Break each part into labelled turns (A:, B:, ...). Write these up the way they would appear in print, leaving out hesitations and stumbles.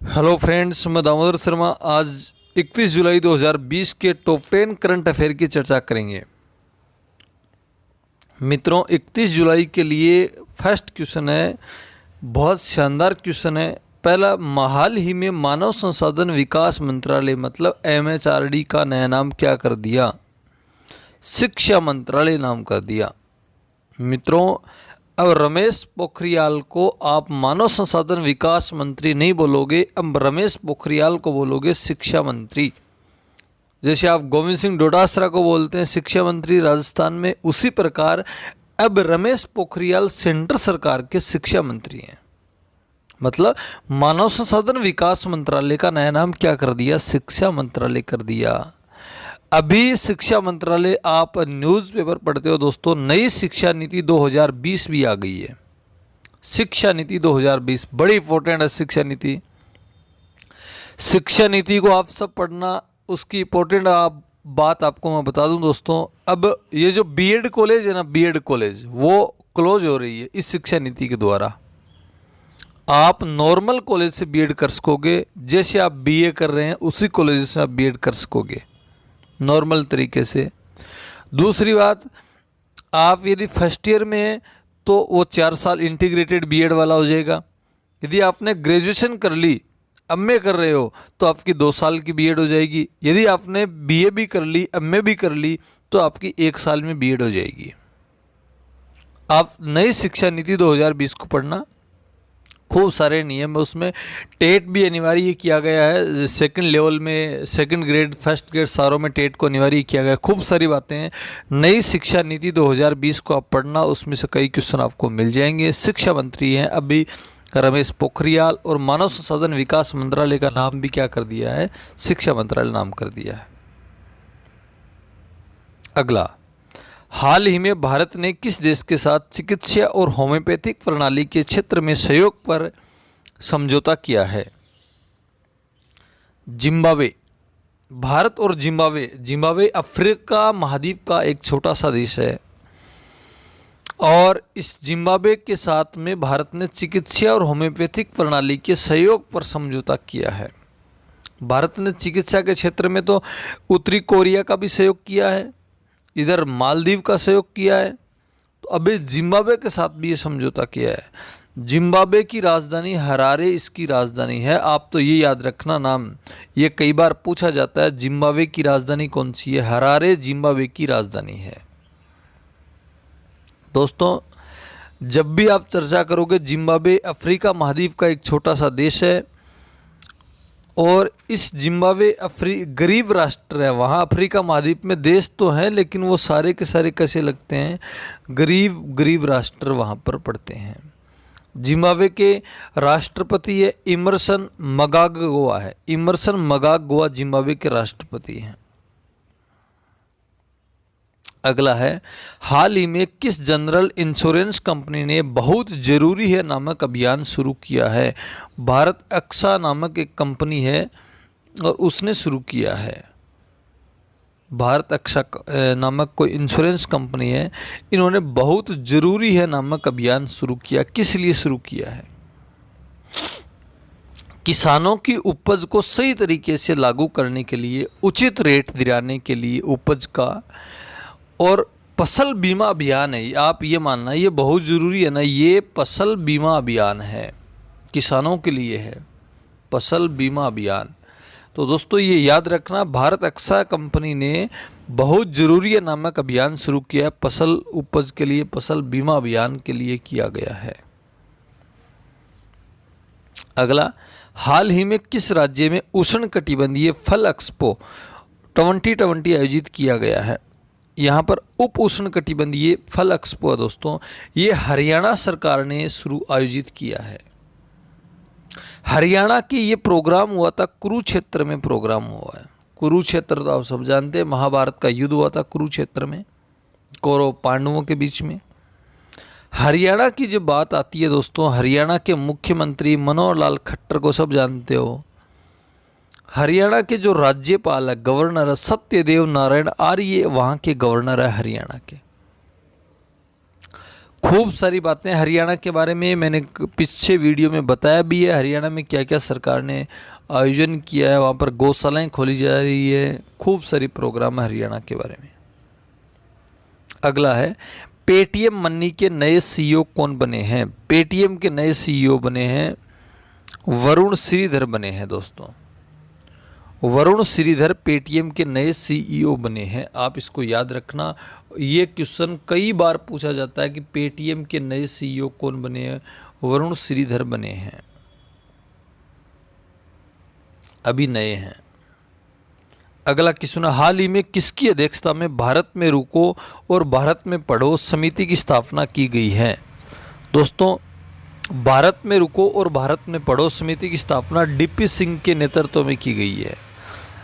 A: Hello friends, मैं दामोदर शर्मा। आज 31 जुलाई 2020 के टॉप 10 करंट अफेयर की चर्चा करेंगे। मित्रों, 31 जुलाई के लिए फर्स्ट क्वेश्चन है, बहुत शानदार क्वेश्चन है। पहला, हाल ही में मानव संसाधन विकास मंत्रालय मतलब MHRD का नया नाम क्या कर दिया? शिक्षा मंत्रालय नाम कर दिया। मित्रों, अब रमेश पोखरियाल को आप मानव संसाधन विकास मंत्री नहीं बोलोगे, अब रमेश पोखरियाल को बोलोगे शिक्षा मंत्री। जैसे आप गोविंद सिंह डोटासरा को बोलते हैं शिक्षा मंत्री राजस्थान में, उसी प्रकार अब रमेश पोखरियाल सेंट्रल सरकार के शिक्षा मंत्री हैं। मतलब मानव संसाधन विकास मंत्रालय का नया नाम क्या कर दिया? शिक्षा मंत्रालय कर दिया। अभी शिक्षा मंत्रालय, आप न्यूज़पेपर पढ़ते हो दोस्तों, नई शिक्षा नीति 2020 भी आ गई है। शिक्षा नीति 2020 बड़ी इंपॉर्टेंट है। शिक्षा नीति को आप सब पढ़ना, उसकी इंपॉर्टेंट बात आपको मैं बता दूं दोस्तों। अब ये जो बीएड कॉलेज है ना, बीएड कॉलेज वो क्लोज हो रही है इस शिक्षा नीति के द्वारा। आप नॉर्मल कॉलेज से बीएड कर सकोगे, जैसे आप बीए कर रहे हैं उसी कॉलेज से आप बीएड कर सकोगे नॉर्मल तरीके से। दूसरी बात, आप यदि फर्स्ट ईयर में हैं तो वो 4 साल इंटीग्रेटेड बीएड वाला हो जाएगा। यदि आपने ग्रेजुएशन कर ली, एमए कर रहे हो, तो आपकी 2 साल की बीएड हो जाएगी। यदि आपने बीए भी कर ली, एमए भी कर ली, तो आपकी 1 साल में बीएड हो जाएगी। आप नई शिक्षा नीति 2020 को पढ़ना, खूब सारे नियम है उसमें। टेट भी अनिवार्य किया गया है, सेकंड लेवल में, सेकंड ग्रेड, फर्स्ट ग्रेड सारों में टेट को अनिवार्य किया गया है। खूब सारी बातें हैं। नई शिक्षा नीति 2020 को आप पढ़ना, उसमें से कई क्वेश्चन आपको मिल जाएंगे। शिक्षा मंत्री हैं अभी रमेश पोखरियाल, और मानव संसाधन विकास मंत्रालय का नाम भी क्या कर दिया है? शिक्षा मंत्रालय नाम कर दिया है। अगला, हाल ही में भारत ने किस देश के साथ चिकित्सा और होम्योपैथिक प्रणाली के क्षेत्र में सहयोग पर समझौता किया है? जिम्बाब्वे। भारत और जिम्बाब्वे अफ्रीका महाद्वीप का एक छोटा सा देश है, और इस जिम्बाब्वे के साथ में भारत ने चिकित्सा और होम्योपैथिक प्रणाली के सहयोग पर समझौता किया है। भारत ने चिकित्सा के क्षेत्र में तो उत्तरी कोरिया का भी सहयोग किया है, इधर मालदीव का सहयोग किया है, तो अभी जिम्बाब्वे के साथ भी ये समझौता किया है। जिम्बाब्वे की राजधानी हरारे इसकी राजधानी है। आप तो ये याद रखना नाम, ये कई बार पूछा जाता है, जिम्बाब्वे की राजधानी कौन सी है? हरारे जिम्बाब्वे की राजधानी है। दोस्तों, जब भी आप चर्चा करोगे, जिम्बाब्वे अफ्रीका महाद्वीप का एक छोटा सा देश है, और इस जिम्बाब्वे गरीब राष्ट्र है। वहाँ अफ्रीका महाद्वीप में देश तो हैं, लेकिन वो सारे के सारे कैसे लगते हैं? गरीब राष्ट्र वहाँ पर पड़ते हैं। जिम्बाब्वे के राष्ट्रपति है इमरसन मनांगग्वा है। इमरसन मनांगग्वा जिम्बाब्वे के राष्ट्रपति हैं। अगला है, हाल ही में किस जनरल इंश्योरेंस कंपनी ने बहुत जरूरी है नामक अभियान शुरू किया है? भारत एक्सा नामक एक कंपनी है और उसने शुरू किया है। भारत एक्सा नामक कोई इंश्योरेंस कंपनी है, इन्होंने बहुत जरूरी है नामक अभियान शुरू किया। किस लिए शुरू किया है? किसानों की उपज को सही तरीके से लागू करने के लिए, उचित रेट दिलाने के लिए उपज का, और फसल बीमा अभियान है। आप ये मानना, ये बहुत ज़रूरी है ना, ये फसल बीमा अभियान है, किसानों के लिए है फसल बीमा अभियान। तो दोस्तों ये याद रखना, भारत एक्सा कंपनी ने बहुत ज़रूरी है नामक अभियान शुरू किया है, फसल उपज के लिए, फसल बीमा अभियान के लिए किया गया है। अगला, हाल ही में किस राज्य में उष्णकटिबंधीय फल एक्सपो 2020 आयोजित किया गया है? यहाँ पर उप उष्णकटिबंधीय फल एक्सपो है दोस्तों, ये हरियाणा सरकार ने आयोजित किया है। हरियाणा के ये प्रोग्राम हुआ था, कुरुक्षेत्र में प्रोग्राम हुआ है। कुरुक्षेत्र तो आप सब जानते हैं, महाभारत का युद्ध हुआ था कुरुक्षेत्र में, कौरव पांडवों के बीच में। हरियाणा की जब बात आती है दोस्तों, हरियाणा के मुख्यमंत्री मनोहर लाल खट्टर को सब जानते हो। हरियाणा के जो राज्यपाल है, गवर्नर है, सत्यदेव नारायण आर्य, वहाँ के गवर्नर है हरियाणा के। खूब सारी बातें हरियाणा के बारे में मैंने पीछे वीडियो में बताया भी है। हरियाणा में क्या क्या सरकार ने आयोजन किया है, वहाँ पर गौशालाएं खोली जा रही है, खूब सारी प्रोग्राम है हरियाणा के बारे में। अगला है पेटीएम मनी के नए सीईओ कौन बने हैं। पेटीएम के नए सीईओ बने हैं वरुण श्रीधर बने हैं दोस्तों। वरुण श्रीधर पेटीएम के नए सीईओ बने हैं। आप इसको याद रखना, ये क्वेश्चन कई बार पूछा जाता है कि पेटीएम के नए सीईओ कौन बने हैं। वरुण श्रीधर बने हैं, अभी नए हैं। अगला क्वेश्चन, हाल ही में किसकी अध्यक्षता में भारत में रुको और भारत में पढ़ो समिति की स्थापना की गई है। दोस्तों, भारत में रुको और भारत में पढ़ो समिति की स्थापना डीपी सिंह के नेतृत्व में की गई है।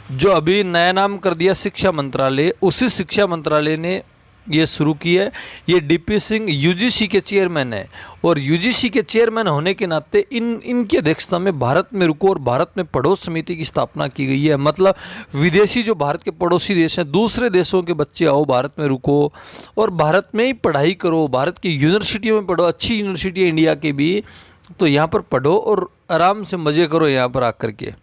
A: जो अभी नया नाम कर दिया शिक्षा मंत्रालय, उसी शिक्षा मंत्रालय ने ये शुरू की है। ये डीपी सिंह यूजीसी के चेयरमैन है और यूजीसी के चेयरमैन होने के नाते इनकी अध्यक्षता में भारत में रुको और भारत में पढ़ो समिति की स्थापना की गई है। मतलब विदेशी जो भारत के पड़ोसी देश हैं, दूसरे देशों के बच्चे आओ भारत में रुको और भारत में ही पढ़ाई करो, भारत की यूनिवर्सिटियों में पढ़ो, अच्छी यूनिवर्सिटी है इंडिया की भी, तो यहाँ पर पढ़ो और आराम से मज़े करो यहाँ पर आकर के।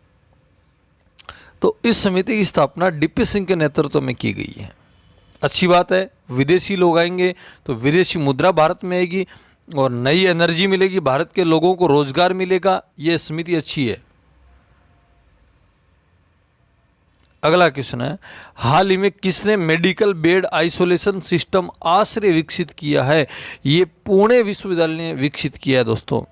A: तो इस समिति की स्थापना डीपी सिंह के नेतृत्व में की गई है। अच्छी बात है, विदेशी लोग आएंगे तो विदेशी मुद्रा भारत में आएगी और नई एनर्जी मिलेगी, भारत के लोगों को रोजगार मिलेगा। ये समिति अच्छी है। अगला क्वेश्चन है, हाल ही में किसने मेडिकल बेड आइसोलेशन सिस्टम आश्रय विकसित किया है। ये पुणे विश्वविद्यालय ने विकसित किया है दोस्तों।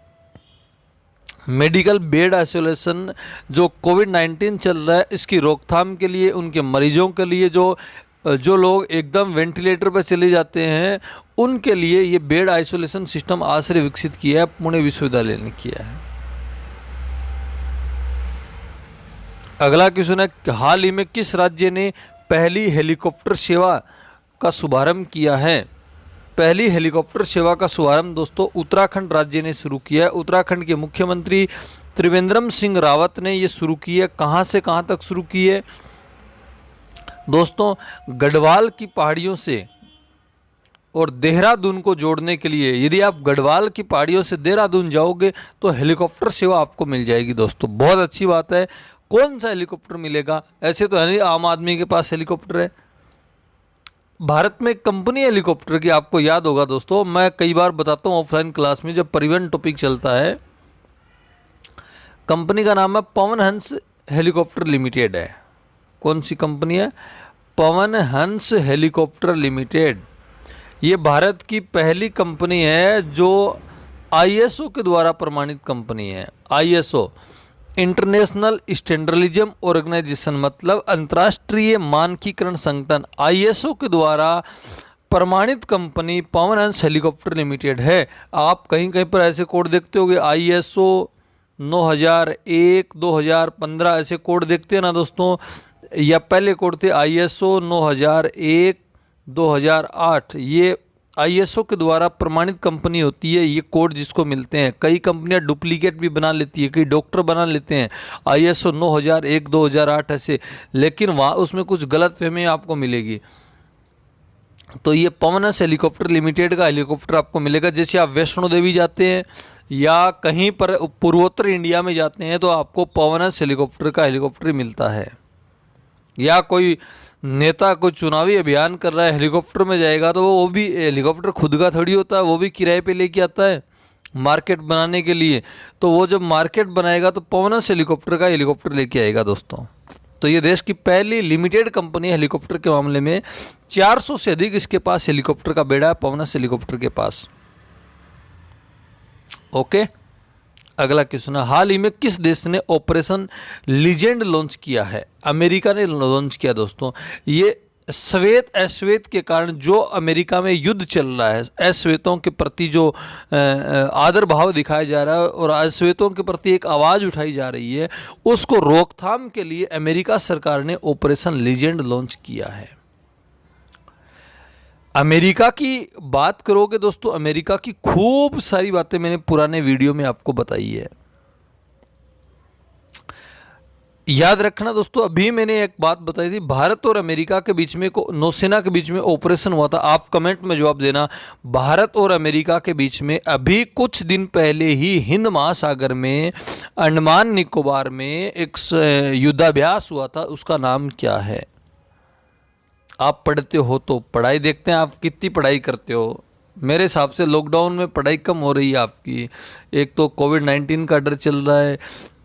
A: मेडिकल बेड आइसोलेशन जो कोविड-19 चल रहा है, इसकी रोकथाम के लिए, उनके मरीजों के लिए जो लोग एकदम वेंटिलेटर पर चले जाते हैं, उनके लिए ये बेड आइसोलेशन सिस्टम आश्रय विकसित किया है, पुणे विश्वविद्यालय ने किया है। अगला क्वेश्चन है, हाल ही में किस राज्य ने पहली हेलीकॉप्टर सेवा का शुभारंभ किया है। पहली हेलीकॉप्टर सेवा का शुभारंभ दोस्तों उत्तराखंड राज्य ने शुरू किया है। उत्तराखंड के मुख्यमंत्री त्रिवेंद्र सिंह रावत ने ये शुरू की है। कहाँ से कहाँ तक शुरू की है दोस्तों, गढ़वाल की पहाड़ियों से और देहरादून को जोड़ने के लिए। यदि आप गढ़वाल की पहाड़ियों से देहरादून जाओगे तो हेलीकॉप्टर सेवा आपको मिल जाएगी दोस्तों। बहुत अच्छी बात है। कौन सा हेलीकॉप्टर मिलेगा, ऐसे तो है नहीं आम आदमी के पास हेलीकॉप्टर है। भारत में कंपनी हेलीकॉप्टर की, आपको याद होगा दोस्तों, मैं कई बार बताता हूँ ऑफलाइन क्लास में जब परिवहन टॉपिक चलता है। कंपनी का नाम है पवन हंस हेलीकॉप्टर लिमिटेड है। कौन सी कंपनी है? Pawan Hans helicopter limited. ये भारत की पहली कंपनी है जो आईएसओ के द्वारा प्रमाणित कंपनी है। आईएसओ इंटरनेशनल स्टैंडर्डिज्म ऑर्गेनाइजेशन, मतलब अंतर्राष्ट्रीय मानकीकरण संगठन, आईएसओ के द्वारा प्रमाणित company Pawan Hans helicopter limited है। आप कहीं कहीं पर ऐसे कोड देखते होंगे, आईएसओ 9001, 2015 ऐसे कोड देखते हैं ना दोस्तों, या पहले कोड थे आईएसओ 9001, 2008। ये आईएसओ के द्वारा प्रमाणित कंपनी होती है। ये कोड जिसको मिलते हैं, कई कंपनियां डुप्लीकेट भी बना लेती है, कई डॉक्टर बना लेते हैं आईएसओ 9001, 2008 ऐसे, लेकिन वहाँ उसमें कुछ गलतफहमी आपको मिलेगी। तो ये पवन हंस हेलीकॉप्टर लिमिटेड का हेलीकॉप्टर आपको मिलेगा। जैसे आप वैष्णो देवी जाते हैं या कहीं पर पूर्वोत्तर इंडिया में जाते हैं तो आपको पवन हंस हेलीकॉप्टर का हेलीकॉप्टर मिलता है। या कोई नेता कोई चुनावी अभियान कर रहा है, हेलीकॉप्टर में जाएगा तो वो भी हेलीकॉप्टर खुद का थोड़ी होता है, वो भी किराए पे लेके आता है मार्केट बनाने के लिए। तो वो जब मार्केट बनाएगा तो पवन हंस हेलीकॉप्टर का हेलीकॉप्टर लेके आएगा दोस्तों। तो ये देश की पहली लिमिटेड कंपनी है हेलीकॉप्टर के मामले में। 400 से अधिक इसके पास हेलीकॉप्टर का बेड़ा है पवन हंस हेलीकॉप्टर के पास। ओके, अगला क्वेश्चन है, हाल ही में किस देश ने ऑपरेशन लीजेंड लॉन्च किया है। अमेरिका ने लॉन्च किया दोस्तों। ये श्वेत अश्वेत के कारण जो अमेरिका में युद्ध चल रहा है, अश्वेतों के प्रति जो आदर भाव दिखाया जा रहा है और अश्वेतों के प्रति एक आवाज़ उठाई जा रही है, उसको रोकथाम के लिए अमेरिका सरकार ने ऑपरेशन लीजेंड लॉन्च किया है। अमेरिका की बात करोगे दोस्तों, अमेरिका की खूब सारी बातें मैंने पुराने वीडियो में आपको बताई है। याद रखना दोस्तों, अभी मैंने एक बात बताई थी, भारत और अमेरिका के बीच में नौसेना के बीच में ऑपरेशन हुआ था। आप कमेंट में जवाब देना, भारत और अमेरिका के बीच में अभी कुछ दिन पहले ही हिंद महासागर में अंडमान निकोबार में एक युद्धाभ्यास हुआ था, उसका नाम क्या है? आप पढ़ते हो तो पढ़ाई देखते हैं आप कितनी पढ़ाई करते हो। मेरे हिसाब से लॉकडाउन में पढ़ाई कम हो रही है आपकी। एक तो कोविड-19 का डर चल रहा है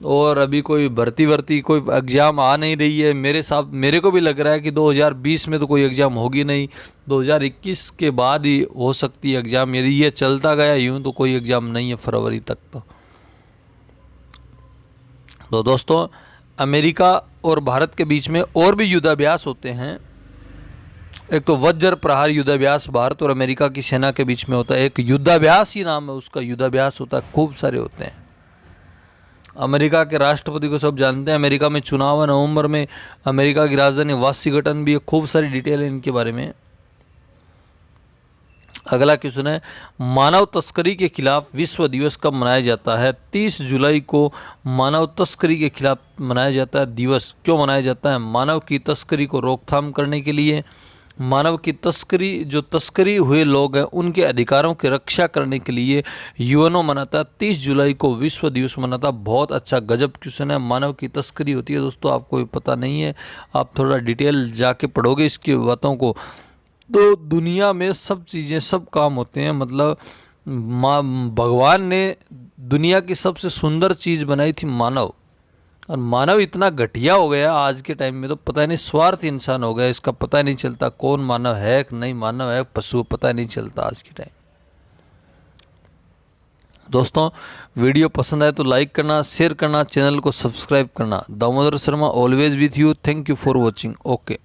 A: और अभी कोई भर्ती कोई एग्ज़ाम आ नहीं रही है। मेरे को भी लग रहा है कि 2020 में तो कोई एग्ज़ाम होगी नहीं, 2021 के बाद ही हो सकती है एग्ज़ाम। यदि ये चलता गया यूँ तो कोई एग्ज़ाम नहीं है फरवरी तक। तो दोस्तों, अमेरिका और भारत के बीच में और भी युद्धाभ्यास होते हैं। एक तो वज्र प्रहार युद्धाभ्यास भारत और अमेरिका की सेना के बीच में होता है, एक युद्धाभ्यास ही नाम है उसका, युद्धाभ्यास होता है, खूब सारे होते हैं। अमेरिका के राष्ट्रपति को सब जानते हैं, अमेरिका में चुनाव है नवंबर में, अमेरिका की राजधानी वाशिंगटन भी है, खूब सारी डिटेल है इनके बारे में। अगला क्वेश्चन है, मानव तस्करी के खिलाफ विश्व दिवस कब मनाया जाता है? 30 जुलाई को मानव तस्करी के खिलाफ मनाया जाता है दिवस। क्यों मनाया जाता है? मानव की तस्करी को रोकथाम करने के लिए, मानव की तस्करी, जो तस्करी हुए लोग हैं उनके अधिकारों की रक्षा करने के लिए यूएनओ मनाता है 30 जुलाई को विश्व दिवस मनाता है। बहुत अच्छा गजब क्वेश्चन है। मानव की तस्करी होती है दोस्तों, आपको पता नहीं है, आप थोड़ा डिटेल जाके पढ़ोगे इसकी बातों को तो दुनिया में सब चीज़ें सब काम होते हैं। मतलब भगवान ने दुनिया की सबसे सुंदर चीज़ बनाई थी मानव, और मानव इतना घटिया हो गया आज के टाइम में, तो पता नहीं स्वार्थ इंसान हो गया, इसका पता नहीं चलता कौन मानव है कि नहीं मानव है पशु, पता नहीं चलता आज के टाइम। दोस्तों, वीडियो पसंद आए तो लाइक करना, शेयर करना, चैनल को सब्सक्राइब करना। Damodar Sharma always with you. Thank you for watching. Okay.